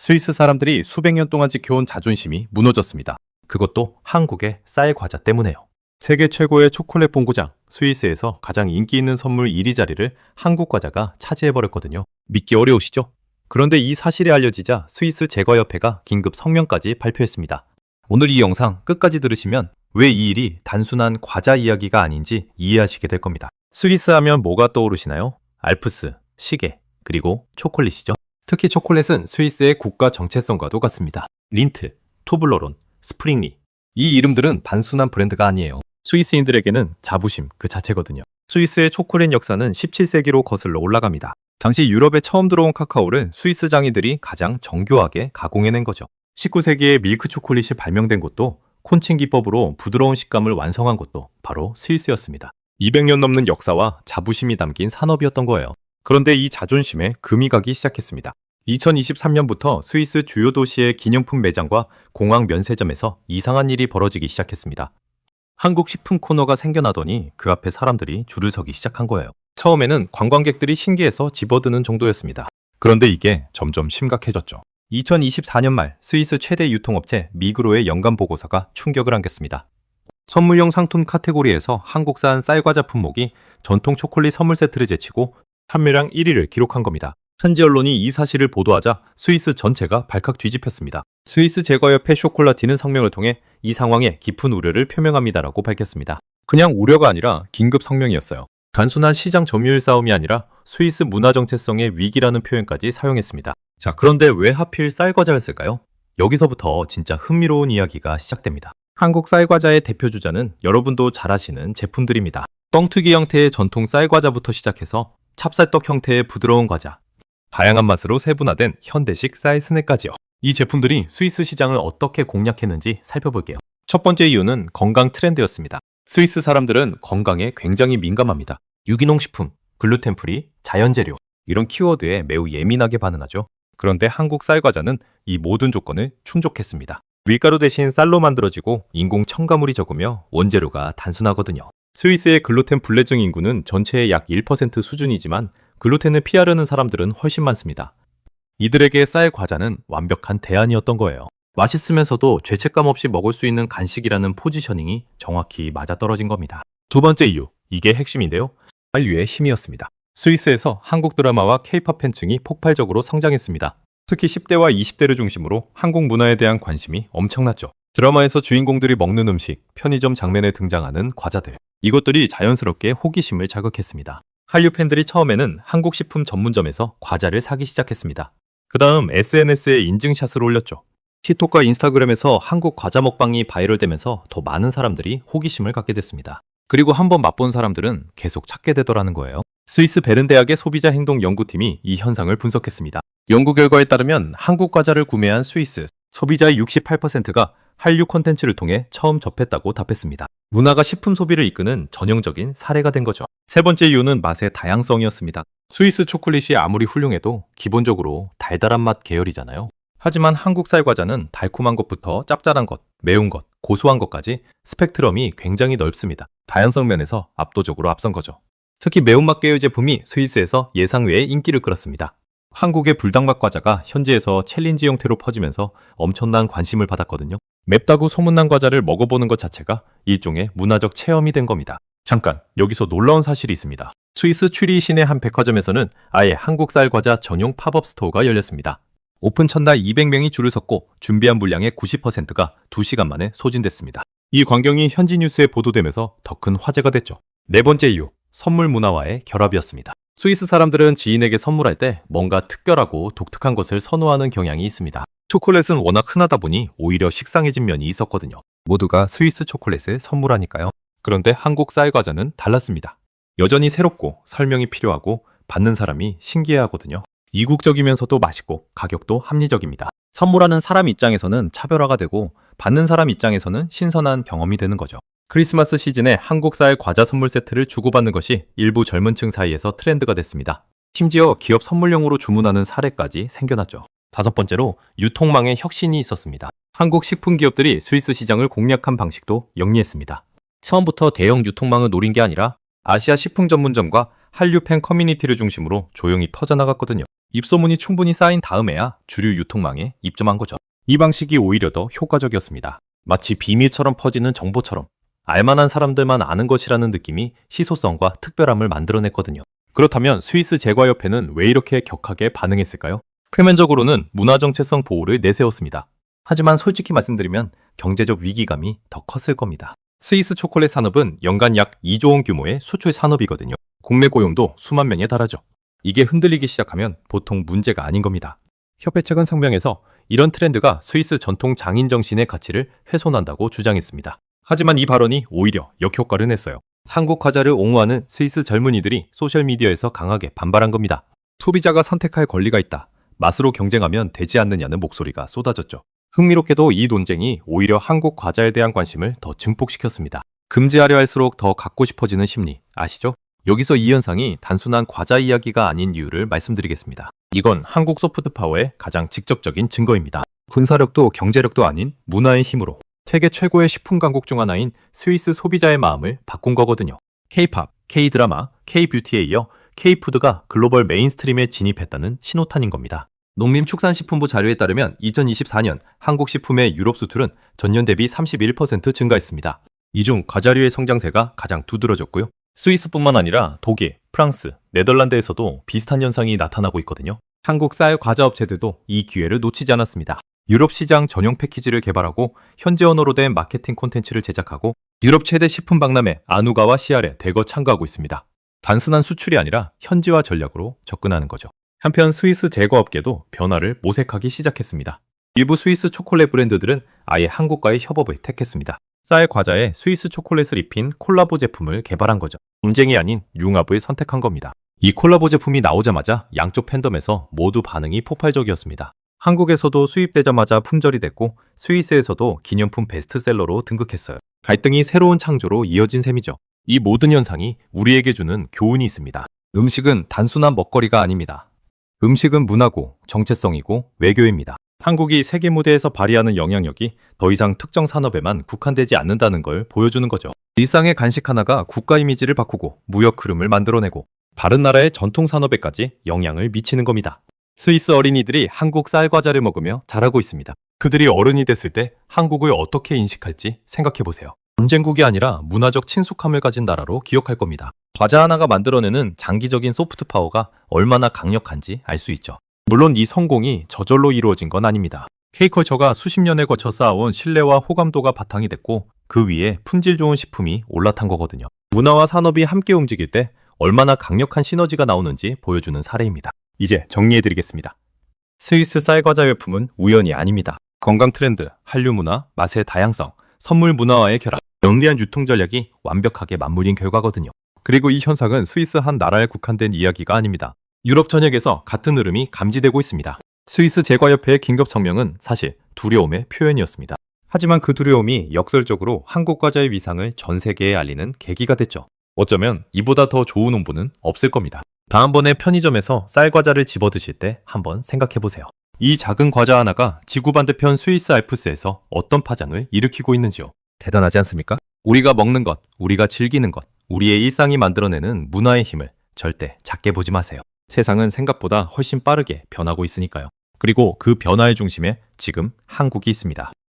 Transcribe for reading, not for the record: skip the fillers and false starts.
스위스 사람들이 수백 년 동안 지켜온 자존심이 무너졌습니다. 그것도 한국의 쌀 과자 때문에요. 세계 최고의 초콜릿 본고장 스위스에서 가장 인기 있는 선물 1위 자리를 한국 과자가 차지해버렸거든요. 믿기 어려우시죠? 그런데 이 사실이 알려지자 스위스 제과협회가 긴급 성명까지 발표했습니다. 오늘 이 영상 끝까지 들으시면 왜 이 일이 단순한 과자 이야기가 아닌지 이해하시게 될 겁니다. 스위스 하면 뭐가 떠오르시나요? 알프스, 시계, 그리고 초콜릿이죠. 특히 초콜릿은 스위스의 국가 정체성과도 같습니다. 린트, 토블로론, 스프링리. 이 이름들은 단순한 브랜드가 아니에요. 스위스인들에게는 자부심 그 자체거든요. 스위스의 초콜릿 역사는 17세기로 거슬러 올라갑니다. 당시 유럽에 처음 들어온 카카오를 스위스 장인들이 가장 정교하게 가공해낸 거죠. 19세기에 밀크 초콜릿이 발명된 곳도 콘칭 기법으로 부드러운 식감을 완성한 곳도 바로 스위스였습니다. 200년 넘는 역사와 자부심이 담긴 산업이었던 거예요. 그런데 이 자존심에 금이 가기 시작했습니다. 2023년부터 스위스 주요 도시의 기념품 매장과 공항 면세점에서 이상한 일이 벌어지기 시작했습니다. 한국 식품 코너가 생겨나더니 그 앞에 사람들이 줄을 서기 시작한 거예요. 처음에는 관광객들이 신기해서 집어드는 정도였습니다. 그런데 이게 점점 심각해졌죠. 2024년 말 스위스 최대 유통업체 미그로의 연간 보고서가 충격을 안겼습니다. 선물용 상품 카테고리에서 한국산 쌀과자 품목이 전통 초콜릿 선물 세트를 제치고 판매량 1위를 기록한 겁니다. 현지 언론이 이 사실을 보도하자 스위스 전체가 발칵 뒤집혔습니다. 스위스 제과협회 쇼콜라티는 성명을 통해 이 상황에 깊은 우려를 표명합니다라고 밝혔습니다. 그냥 우려가 아니라 긴급 성명이었어요. 단순한 시장 점유율 싸움이 아니라 스위스 문화 정체성의 위기라는 표현까지 사용했습니다. 자, 그런데 왜 하필 쌀과자였을까요? 여기서부터 진짜 흥미로운 이야기가 시작됩니다. 한국 쌀과자의 대표 주자는 여러분도 잘 아시는 제품들입니다. 뻥튀기 형태의 전통 쌀과자부터 시작해서 찹쌀떡 형태의 부드러운 과자, 다양한 맛으로 세분화된 현대식 쌀 스낵까지요. 이 제품들이 스위스 시장을 어떻게 공략했는지 살펴볼게요. 첫 번째 이유는 건강 트렌드였습니다. 스위스 사람들은 건강에 굉장히 민감합니다. 유기농 식품, 글루텐 프리, 자연 재료 이런 키워드에 매우 예민하게 반응하죠. 그런데 한국 쌀과자는 이 모든 조건을 충족했습니다. 밀가루 대신 쌀로 만들어지고 인공 첨가물이 적으며 원재료가 단순하거든요. 스위스의 글루텐 불내증 인구는 전체의 약 1% 수준이지만 글루텐을 피하려는 사람들은 훨씬 많습니다. 이들에게 쌀 과자는 완벽한 대안이었던 거예요. 맛있으면서도 죄책감 없이 먹을 수 있는 간식이라는 포지셔닝이 정확히 맞아떨어진 겁니다. 두 번째 이유, 이게 핵심인데요. 한류의 힘이었습니다. 스위스에서 한국 드라마와 K-팝 팬층이 폭발적으로 성장했습니다. 특히 10대와 20대를 중심으로 한국 문화에 대한 관심이 엄청났죠. 드라마에서 주인공들이 먹는 음식, 편의점 장면에 등장하는 과자들, 이것들이 자연스럽게 호기심을 자극했습니다. 한류 팬들이 처음에는 한국 식품 전문점에서 과자를 사기 시작했습니다. 그 다음 SNS에 인증샷을 올렸죠. 틱톡과 인스타그램에서 한국 과자 먹방이 바이럴되면서 더 많은 사람들이 호기심을 갖게 됐습니다. 그리고 한번 맛본 사람들은 계속 찾게 되더라는 거예요. 스위스 베른 대학의 소비자 행동 연구팀이 이 현상을 분석했습니다. 연구 결과에 따르면 한국 과자를 구매한 스위스 소비자의 68%가 한류 콘텐츠를 통해 처음 접했다고 답했습니다. 문화가 식품 소비를 이끄는 전형적인 사례가 된 거죠. 세 번째 이유는 맛의 다양성이었습니다. 스위스 초콜릿이 아무리 훌륭해도 기본적으로 달달한 맛 계열이잖아요. 하지만 한국 쌀 과자는 달콤한 것부터 짭짤한 것, 매운 것, 고소한 것까지 스펙트럼이 굉장히 넓습니다. 다양성 면에서 압도적으로 앞선 거죠. 특히 매운맛 계열 제품이 스위스에서 예상 외의 인기를 끌었습니다. 한국의 불닭맛 과자가 현지에서 챌린지 형태로 퍼지면서 엄청난 관심을 받았거든요. 맵다고 소문난 과자를 먹어보는 것 자체가 일종의 문화적 체험이 된 겁니다. 잠깐, 여기서 놀라운 사실이 있습니다. 스위스 추리 시내 한 백화점에서는 아예 한국 쌀 과자 전용 팝업 스토어가 열렸습니다. 오픈 첫날 200명이 줄을 섰고 준비한 물량의 90%가 2시간 만에 소진됐습니다. 이 광경이 현지 뉴스에 보도되면서 더 큰 화제가 됐죠. 네 번째 이유, 선물 문화와의 결합이었습니다. 스위스 사람들은 지인에게 선물할 때 뭔가 특별하고 독특한 것을 선호하는 경향이 있습니다. 초콜릿은 워낙 흔하다 보니 오히려 식상해진 면이 있었거든요. 모두가 스위스 초콜릿을 선물하니까요. 그런데 한국 쌀 과자는 달랐습니다. 여전히 새롭고 설명이 필요하고 받는 사람이 신기해하거든요. 이국적이면서도 맛있고 가격도 합리적입니다. 선물하는 사람 입장에서는 차별화가 되고 받는 사람 입장에서는 신선한 경험이 되는 거죠. 크리스마스 시즌에 한국 쌀 과자 선물 세트를 주고받는 것이 일부 젊은 층 사이에서 트렌드가 됐습니다. 심지어 기업 선물용으로 주문하는 사례까지 생겨났죠. 다섯 번째로 유통망의 혁신이 있었습니다. 한국 식품 기업들이 스위스 시장을 공략한 방식도 영리했습니다. 처음부터 대형 유통망을 노린 게 아니라 아시아 식품 전문점과 한류 팬 커뮤니티를 중심으로 조용히 퍼져나갔거든요. 입소문이 충분히 쌓인 다음에야 주류 유통망에 입점한 거죠. 이 방식이 오히려 더 효과적이었습니다. 마치 비밀처럼 퍼지는 정보처럼 알만한 사람들만 아는 것이라는 느낌이 희소성과 특별함을 만들어냈거든요. 그렇다면 스위스 제과협회는 왜 이렇게 격하게 반응했을까요? 표면적으로는 문화정체성 보호를 내세웠습니다. 하지만 솔직히 말씀드리면 경제적 위기감이 더 컸을 겁니다. 스위스 초콜릿 산업은 연간 약 2조 원 규모의 수출 산업이거든요. 국내 고용도 수만 명에 달하죠. 이게 흔들리기 시작하면 보통 문제가 아닌 겁니다. 협회 측은 성명에서 이런 트렌드가 스위스 전통 장인 정신의 가치를 훼손한다고 주장했습니다. 하지만 이 발언이 오히려 역효과를 냈어요. 한국 과자를 옹호하는 스위스 젊은이들이 소셜미디어에서 강하게 반발한 겁니다. 소비자가 선택할 권리가 있다. 맛으로 경쟁하면 되지 않느냐는 목소리가 쏟아졌죠. 흥미롭게도 이 논쟁이 오히려 한국 과자에 대한 관심을 더 증폭시켰습니다. 금지하려 할수록 더 갖고 싶어지는 심리 아시죠? 여기서 이 현상이 단순한 과자 이야기가 아닌 이유를 말씀드리겠습니다. 이건 한국 소프트 파워의 가장 직접적인 증거입니다. 군사력도 경제력도 아닌 문화의 힘으로 세계 최고의 식품 강국 중 하나인 스위스 소비자의 마음을 바꾼 거거든요. K-팝, K-드라마, K-뷰티에 이어 K-푸드가 글로벌 메인스트림에 진입했다는 신호탄인 겁니다. 농림축산식품부 자료에 따르면 2024년 한국 식품의 유럽 수출은 전년 대비 31% 증가했습니다. 이 중 과자류의 성장세가 가장 두드러졌고요. 스위스뿐만 아니라 독일, 프랑스, 네덜란드에서도 비슷한 현상이 나타나고 있거든요. 한국 쌀 과자 업체들도 이 기회를 놓치지 않았습니다. 유럽 시장 전용 패키지를 개발하고 현지 언어로 된 마케팅 콘텐츠를 제작하고 유럽 최대 식품 박람회 아누가와 시알에 대거 참가하고 있습니다. 단순한 수출이 아니라 현지화 전략으로 접근하는 거죠. 한편 스위스 제과업계도 변화를 모색하기 시작했습니다. 일부 스위스 초콜릿 브랜드들은 아예 한국과의 협업을 택했습니다. 쌀 과자에 스위스 초콜릿을 입힌 콜라보 제품을 개발한 거죠. 경쟁이 아닌 융합을 선택한 겁니다. 이 콜라보 제품이 나오자마자 양쪽 팬덤에서 모두 반응이 폭발적이었습니다. 한국에서도 수입되자마자 품절이 됐고 스위스에서도 기념품 베스트셀러로 등극했어요. 갈등이 새로운 창조로 이어진 셈이죠. 이 모든 현상이 우리에게 주는 교훈이 있습니다. 음식은 단순한 먹거리가 아닙니다. 음식은 문화고 정체성이고 외교입니다. 한국이 세계 무대에서 발휘하는 영향력이 더 이상 특정 산업에만 국한되지 않는다는 걸 보여주는 거죠. 일상의 간식 하나가 국가 이미지를 바꾸고 무역 흐름을 만들어내고 다른 나라의 전통 산업에까지 영향을 미치는 겁니다. 스위스 어린이들이 한국 쌀 과자를 먹으며 자라고 있습니다. 그들이 어른이 됐을 때 한국을 어떻게 인식할지 생각해보세요. 전쟁국이 아니라 문화적 친숙함을 가진 나라로 기억할 겁니다. 과자 하나가 만들어내는 장기적인 소프트 파워가 얼마나 강력한지 알 수 있죠. 물론 이 성공이 저절로 이루어진 건 아닙니다. K컬처가 수십 년에 거쳐 쌓아온 신뢰와 호감도가 바탕이 됐고 그 위에 품질 좋은 식품이 올라탄 거거든요. 문화와 산업이 함께 움직일 때 얼마나 강력한 시너지가 나오는지 보여주는 사례입니다. 이제 정리해드리겠습니다. 스위스 쌀과자 열풍은 우연이 아닙니다. 건강 트렌드, 한류 문화, 맛의 다양성, 선물 문화와의 결합, 영리한 유통 전략이 완벽하게 맞물린 결과거든요. 그리고 이 현상은 스위스 한 나라에 국한된 이야기가 아닙니다. 유럽 전역에서 같은 흐름이 감지되고 있습니다. 스위스 제과협회의 긴급 성명은 사실 두려움의 표현이었습니다. 하지만 그 두려움이 역설적으로 한국 과자의 위상을 전 세계에 알리는 계기가 됐죠. 어쩌면 이보다 더 좋은 홍보는 없을 겁니다. 다음번에 편의점에서 쌀 과자를 집어 드실 때 한번 생각해 보세요. 이 작은 과자 하나가 지구 반대편 스위스 알프스에서 어떤 파장을 일으키고 있는지요. 대단하지 않습니까? 우리가 먹는 것, 우리가 즐기는 것, 우리의 일상이 만들어내는 문화의 힘을 절대 작게 보지 마세요. 세상은 생각보다 훨씬 빠르게 변하고 있으니까요. 그리고 그 변화의 중심에 지금 한국이 있습니다.